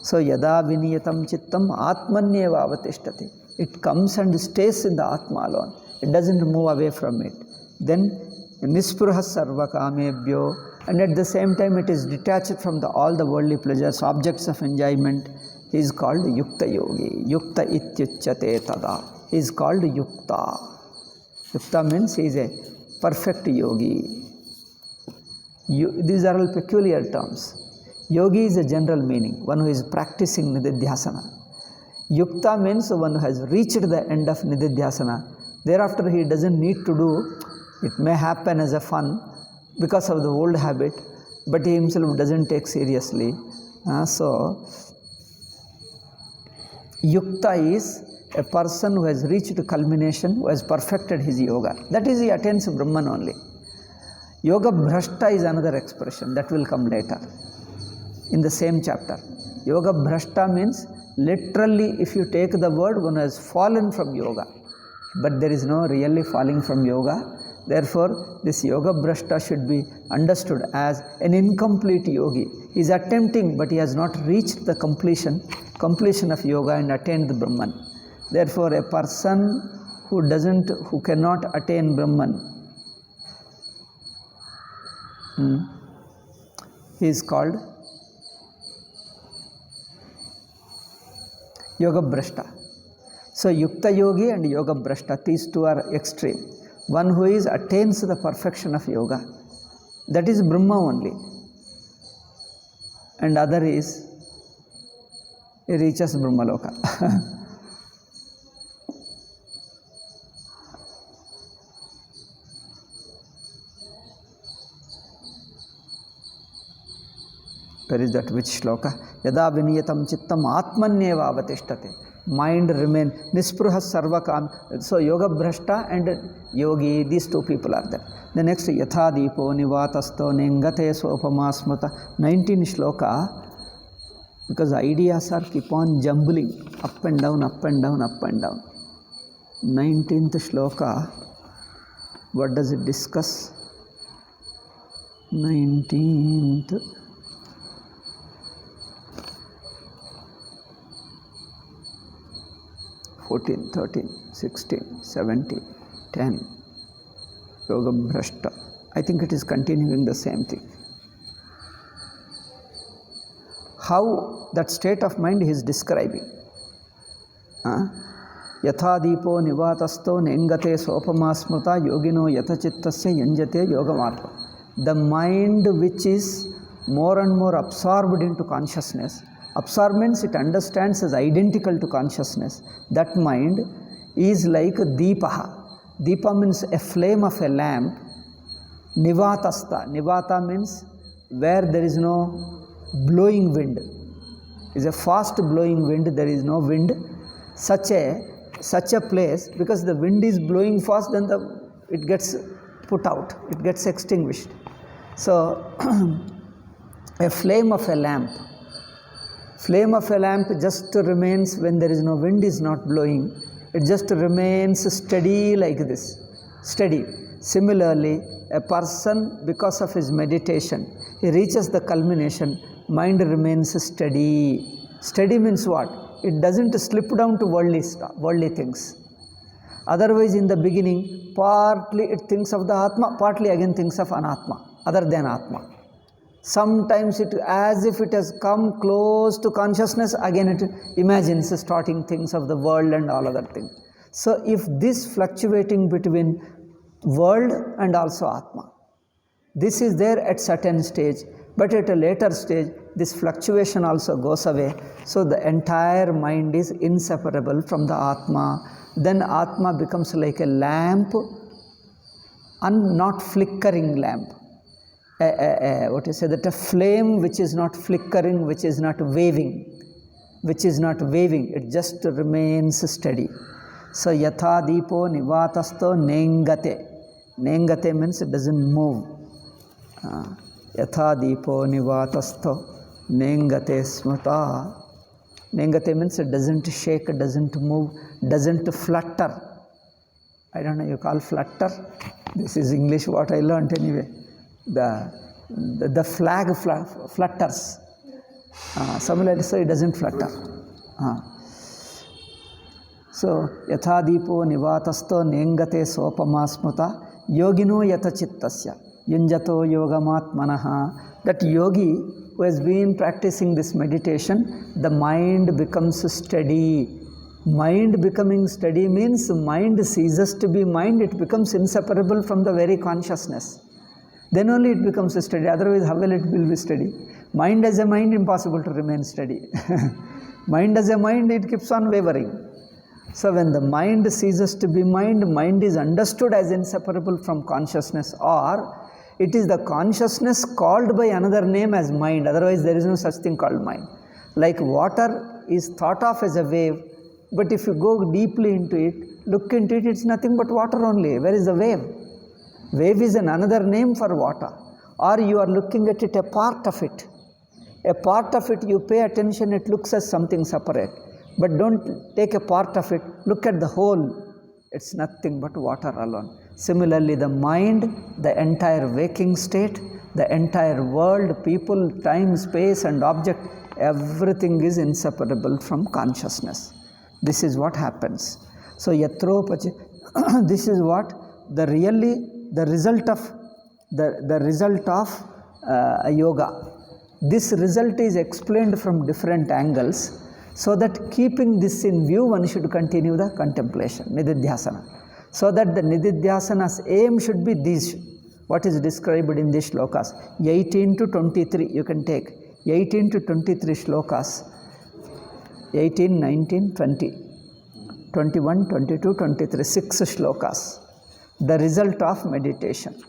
So yada viniyatam chittam atmanyeva avatishthati. It comes and stays in the Atma alone. It doesn't move away from it. Then nispruha sarva kamebhyo, and at the same time it is detached from all the worldly pleasures, objects of enjoyment. He is called yukta yogi. Yukta ityuchyate tada. He is called yukta. Yukta means he is a perfect yogi. These are all peculiar terms. Yogi is a general meaning, one who is practicing nididhyasana. Yukta means one who has reached the end of nididhyasana. Thereafter he doesn't need to do, it may happen as a fun because of the old habit, but he himself doesn't take seriously. So, Yukta is a person who has reached culmination, who has perfected his yoga. That is, he attains Brahman only. Yoga Bhrashta is another expression that will come later in the same chapter. Yoga Bhrashta means literally, if you take the word, one has fallen from yoga. But there is no really falling from yoga. Therefore, this Yoga Bhrashta should be understood as an incomplete yogi. He is attempting, but he has not reached the completion of yoga and attained the Brahman. Therefore, a person who cannot attain Brahman, he is called Yoga Brashta. So Yukta Yogi and Yoga Brashta, these two are extreme. One who attains the perfection of yoga, that is Brahma only. And other is, he reaches Brahmaloka. Where is that? Which shloka? Yada viniyatam chittam atmanyeva avatishtate. Mind remain nispruha sarvakam. So yoga bhrashta and yogi, these two people are there. The next, yatha deepo nivatasto nengate sopamasmata. 19 shloka, because ideas are keep on jumbling, up and down, up and down, up and down. 19th shloka, what does it discuss? 19th. 14, 13, 16, 17, 10. Yoga Bhrashta. I think it is continuing the same thing. How that state of mind he is describing. Yatha deepo nivatasto nengate sopamasmata yogino yatachittasya yanjate yogamarpa. The mind which is more and more absorbed into consciousness. Absorb means it understands as identical to consciousness. That mind is like deepaha. Deepa means a flame of a lamp. Nivatasta. Nivata means where there is no blowing wind. Is a fast blowing wind, there is no wind. Such a place, because the wind is blowing fast, then it gets put out, it gets extinguished. So a flame of a lamp. Flame of a lamp just remains when there is no wind is not blowing. It just remains steady like this. Steady. Similarly, a person, because of his meditation, he reaches the culmination, mind remains steady. Steady means what? It doesn't slip down to worldly things. Otherwise, in the beginning, partly it thinks of the Atma, partly again thinks of Anatma, other than Atma. Sometimes it, as if it has come close to consciousness, again it imagines starting things of the world and all other things. So if this fluctuating between world and also Atma, this is there at certain stage, but at a later stage, this fluctuation also goes away. So the entire mind is inseparable from the Atma. Then Atma becomes like a lamp, and not flickering lamp. What you say, that a flame which is not flickering, which is not waving, it just remains steady. So yatha deepo nivatasto nengate. Nengate means it doesn't move. Yatha deepo nivatasto nengate smata. Nengate means it doesn't shake, doesn't move, doesn't flutter. I don't know, you call flutter? This is English what I learned anyway. The flag flutters. Similarly, so it doesn't flutter. So, yatha deepo nivatasto nengate sopamasmuta yogino yata chittasya yunjato yogamatmanaha. That yogi who has been practicing this meditation, the mind becomes steady. Mind becoming steady means mind ceases to be mind, it becomes inseparable from the very consciousness. Then only it becomes steady, otherwise how will it be steady? Mind as a mind, impossible to remain steady. Mind as a mind, it keeps on wavering. So when the mind ceases to be mind, mind is understood as inseparable from consciousness, or it is the consciousness called by another name as mind, otherwise there is no such thing called mind. Like water is thought of as a wave, but if you go deeply into it, look into it, it's nothing but water only. Where is the wave? Wave is another name for water. Or you are looking at it, a part of it. A part of it, you pay attention, it looks as something separate. But don't take a part of it, look at the whole. It's nothing but water alone. Similarly, the mind, the entire waking state, the entire world, people, time, space and object, everything is inseparable from consciousness. This is what happens. So, this is what the result of yoga. This result is explained from different angles, so that keeping this in view, one should continue the contemplation, nididhyasana. So that the nididhyasana's aim should be these, what is described in these shlokas. 18 to 23, you can take 18 to 23 shlokas. 18, 19, 20, 21, 22, 23, 6 shlokas. The result of meditation.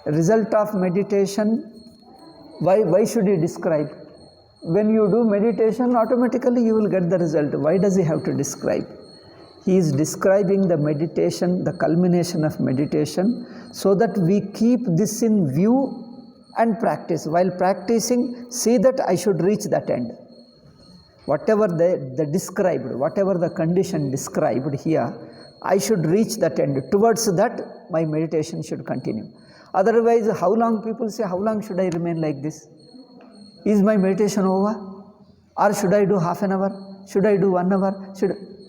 Result of meditation, why should he describe? When you do meditation, automatically you will get the result. Why does he have to describe? He is describing the meditation, the culmination of meditation, so that we keep this in view and practice. While practicing, see that I should reach that end. Whatever the described, whatever the condition described here, I should reach that end. Towards that, my meditation should continue. Otherwise, how long people say, how long should I remain like this? Is my meditation over? Or should I do half an hour? Should I do 1 hour?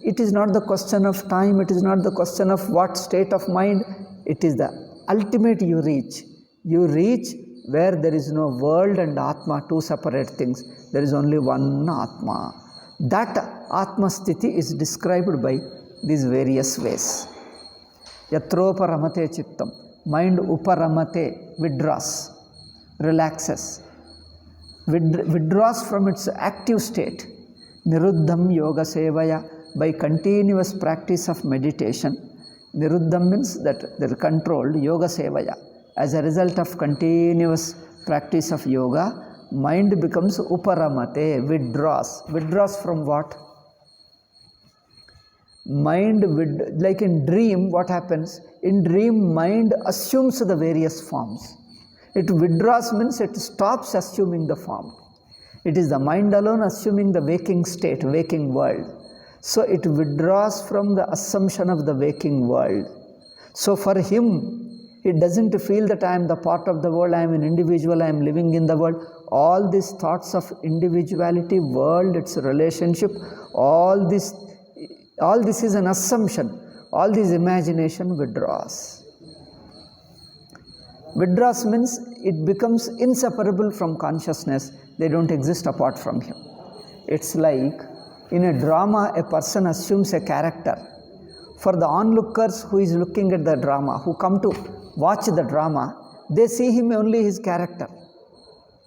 It is not the question of time, it is not the question of what state of mind, it is the ultimate you reach. You reach where there is no world and Atma, two separate things. There is only one Atma. That Atma Sthiti is described by these various ways. Yatroparamate chittam. Mind uparamate, withdraws, relaxes, withdraws from its active state. Niruddham yoga sevaya, by continuous practice of meditation. Niruddham means that they are controlled, yoga sevaya. As a result of continuous practice of yoga, mind becomes uparamate, withdraws. Withdraws from what? Mind, like in dream, what happens? In dream, mind assumes the various forms. It withdraws means it stops assuming the form. It is the mind alone assuming the waking state, waking world. So it withdraws from the assumption of the waking world. So for him, he doesn't feel that I am the part of the world, I am an individual, I am living in the world. All these thoughts of individuality, world, its relationship, all this is an assumption. All this imagination withdraws. Withdraws means it becomes inseparable from consciousness. They don't exist apart from him. It's like in a drama, a person assumes a character. For the onlookers who is looking at the drama, who come to watch the drama, they see him only his character.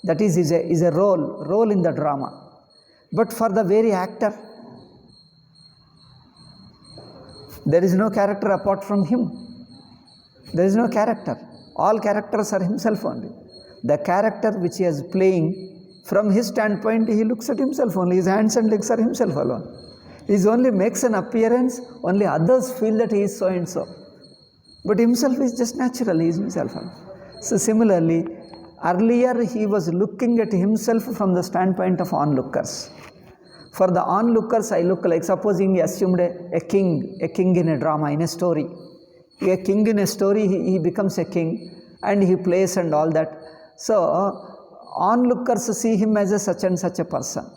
That is a role in the drama. But for the very actor, there is no character apart from him. There is no character. All characters are himself only. The character which he is playing, from his standpoint, he looks at himself only. His hands and legs are himself alone. He only makes an appearance, only others feel that he is so and so. But himself is just natural, he is himself alone. So similarly, earlier he was looking at himself from the standpoint of onlookers. For the onlookers, I look like, supposing he assumed a king in a drama, in a story. A king in a story, he becomes a king and he plays and all that. So, onlookers see him as a such and such a person.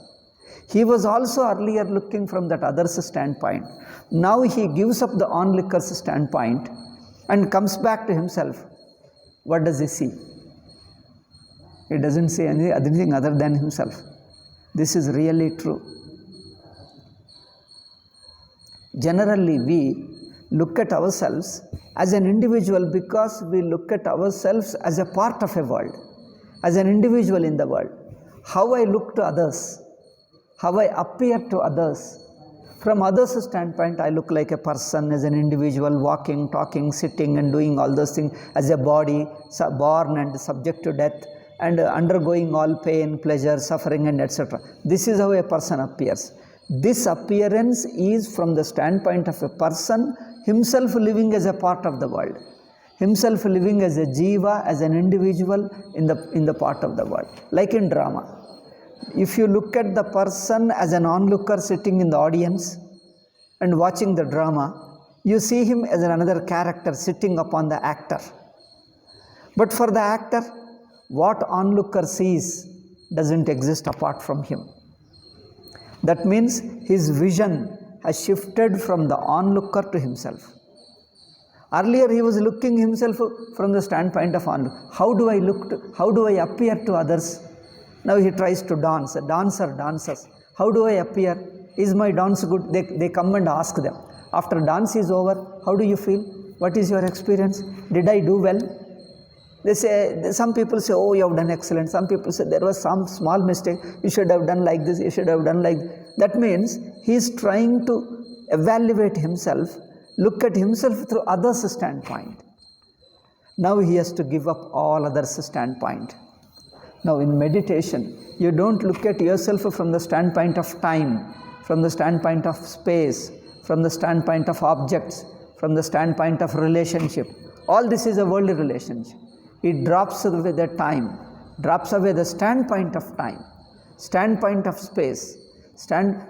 He was also earlier looking from that other's standpoint. Now he gives up the onlooker's standpoint and comes back to himself. What does he see? He doesn't see anything other than himself. This is really true. Generally, we look at ourselves as an individual because we look at ourselves as a part of a world, as an individual in the world. How I look to others, how I appear to others. From others' standpoint, I look like a person, as an individual, walking, talking, sitting and doing all those things, as a body, born and subject to death and undergoing all pain, pleasure, suffering and etc. This is how a person appears. This appearance is from the standpoint of a person himself living as a part of the world, himself living as a jiva, as an individual in the part of the world. Like in drama, if you look at the person as an onlooker sitting in the audience and watching the drama, you see him as another character sitting upon the actor. But for the actor, what onlooker sees doesn't exist apart from him. That means his vision has shifted from the onlooker to himself. Earlier he was looking himself from the standpoint of honor. How do I look how do I appear to others? Now he tries to dance. Dancers. How do I appear? Is my dance good? They come and ask them. After dance is over, how do you feel? What is your experience? Did I do well? They say, some people say, oh, you have done excellent. Some people say, there was some small mistake. You should have done like this. You should have done like that. That means he is trying to evaluate himself, look at himself through others' standpoint. Now he has to give up all others' standpoint. Now in meditation, you don't look at yourself from the standpoint of time, from the standpoint of space, from the standpoint of objects, from the standpoint of relationship. All this is a worldly relationship. It drops away the time, drops away the standpoint of time, standpoint of space.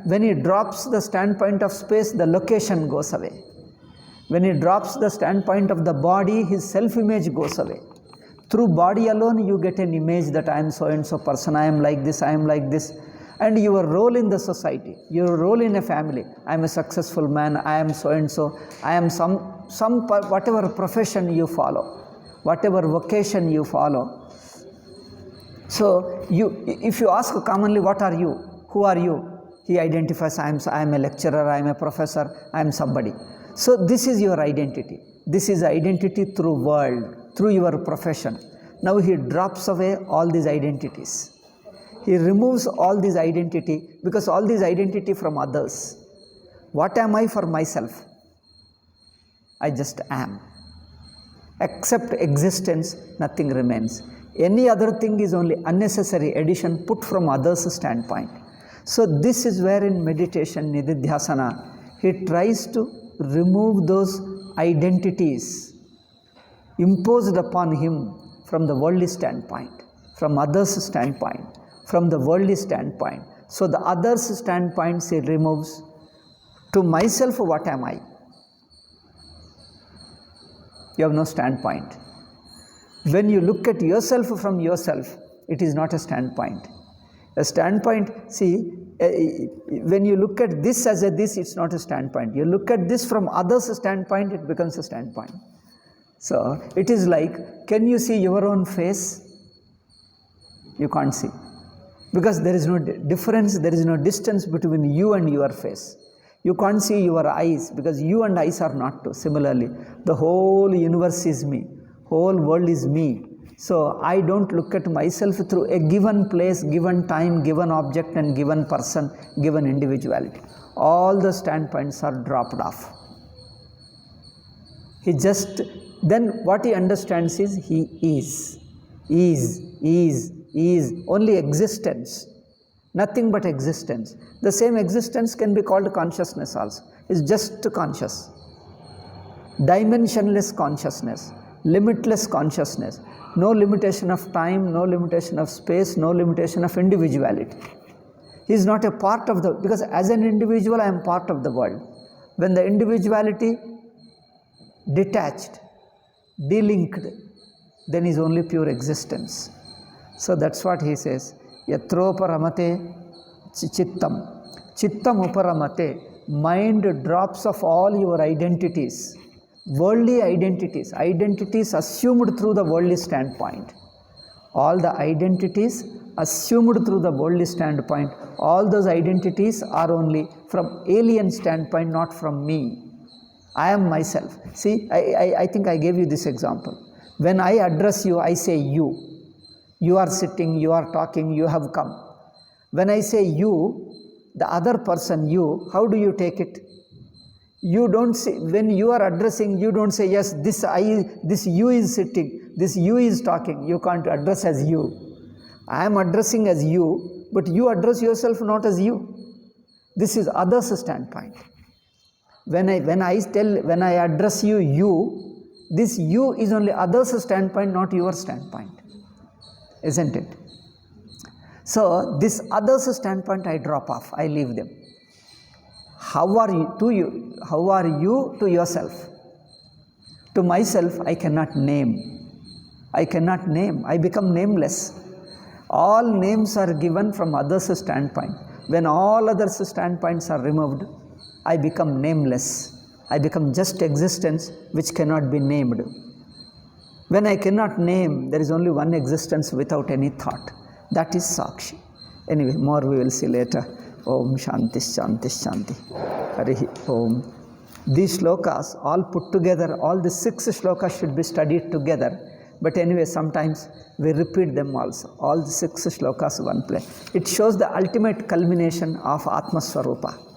When he drops the standpoint of space, the location goes away. When he drops the standpoint of the body, his self-image goes away. Through body alone, you get an image that I am so-and-so person, I am like this, I am like this. And your role in the society, your role in a family, I am a successful man, I am so-and-so, I am whatever profession you follow, whatever vocation you follow. So, if you ask commonly, what are you? Who are you? He identifies, I am a lecturer, I am a professor, I am somebody. So, this is your identity. This is identity through world, through your profession. Now, he drops away all these identities. He removes all this identity, because all this identity from others. What am I for myself? I just am. Except existence, nothing remains. Any other thing is only unnecessary addition put from others' standpoint. So this is where in meditation, nididhyasana, he tries to remove those identities imposed upon him from the worldly standpoint, from others' standpoint, from the worldly standpoint. So the others' standpoints he removes. To myself, what am I? You have no standpoint. When you look at yourself from yourself, it is not a standpoint. A standpoint, see, when you look at this as a this, it's not a standpoint. You look at this from others' standpoint, it becomes a standpoint. So it is like, can you see your own face? You can't see. Because there is no difference, there is no distance between you and your face. You can't see your eyes, because you and eyes are not two. Similarly, the whole universe is me, whole world is me. So I don't look at myself through a given place, given time, given object and given person, given individuality. All the standpoints are dropped off. Then what he understands is he is only existence, nothing but existence. The same existence can be called consciousness also. It's just conscious. Dimensionless consciousness, limitless consciousness, no limitation of time, no limitation of space, no limitation of individuality. He is not a part of the, because as an individual I am part of the world. When the individuality detached, delinked, then is only pure existence. So that's what he says. Yatroparamate chittam. Chittam uparamate. Mind drops of all your identities. Worldly identities. Identities assumed through the worldly standpoint. All the identities assumed through the worldly standpoint. All those identities are only from alien standpoint, not from me. I am myself. See, I think I gave you this example. When I address you, I say you. You are sitting, you are talking, you have come. When I say you, the other person you, how do you take it? You don't say, when you are addressing, you don't say, yes, this you is sitting, this you is talking. You can't address as you. I am addressing as you, but you address yourself not as you. This is others' standpoint. When I address you, this you is only others' standpoint, not your standpoint. Isn't it? So this others' standpoint I drop off, I leave them. How are you to you? How are you to yourself? To myself, I cannot name. I cannot name. I become nameless. All names are given from others' standpoint. When all others' standpoints are removed, I become nameless. I become just existence which cannot be named. When I cannot name, there is only one existence without any thought. That is Sakshi. Anyway, more we will see later. Om Shanti Shanti Shanti. Harihi Om. These shlokas all put together, all the 6 shlokas should be studied together. But anyway, sometimes we repeat them also. All the 6 shlokas one place. It shows the ultimate culmination of Atma Swarupa.